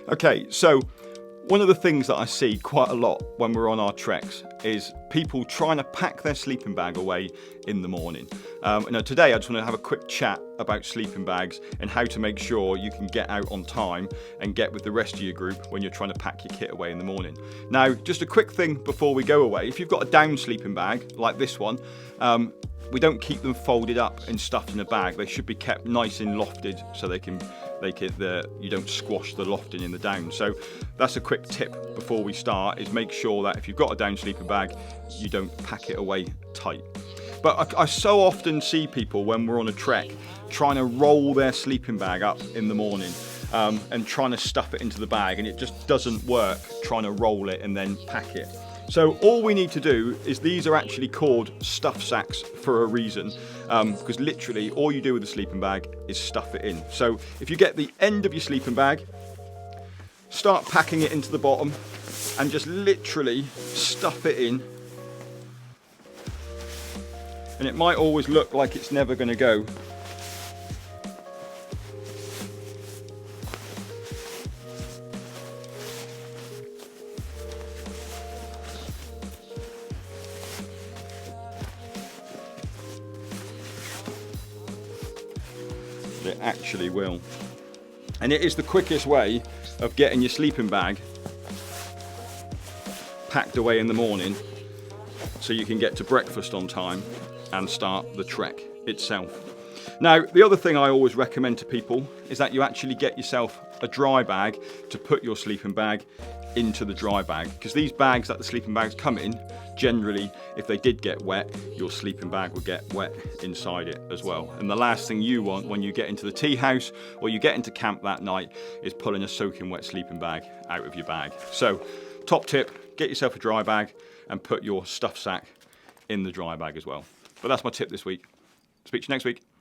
Okay, so one of the things that I see quite a lot when we're on our treks is people trying to pack their sleeping bag away in the morning. Today I just want to have a quick chat about sleeping bags and how to make sure you can get out on time and get with the rest of your group when you're trying to pack your kit away in the morning. Now, just a quick thing before we go away. If you've got a down sleeping bag like this one, we don't keep them folded up and stuffed in a bag. They should be kept nice and lofted so you don't squash the lofting in the down. So that's a quick tip before we start, is make sure that if you've got a down sleeping bag, you don't pack it away tight. But I so often see people when we're on a trek trying to roll their sleeping bag up in the morning and trying to stuff it into the bag, and it just doesn't work trying to roll it and then pack it. So all we need to do is, these are actually called stuff sacks for a reason, because literally all you do with the sleeping bag is stuff it in. So if you get the end of your sleeping bag, start packing it into the bottom and just literally stuff it in. And it might always look like it's never going to go. It actually will. And it is the quickest way of getting your sleeping bag packed away in the morning so you can get to breakfast on time and start the trek itself. Now, the other thing I always recommend to people is that you actually get yourself a dry bag to put your sleeping bag into the dry bag, because these bags that the sleeping bags come in, generally, if they did get wet, your sleeping bag would get wet inside it as well. And the last thing you want when you get into the tea house or you get into camp that night is pulling a soaking wet sleeping bag out of your bag. So, top tip, get yourself a dry bag and put your stuff sack in the dry bag as well. But that's my tip this week. Speak to you next week.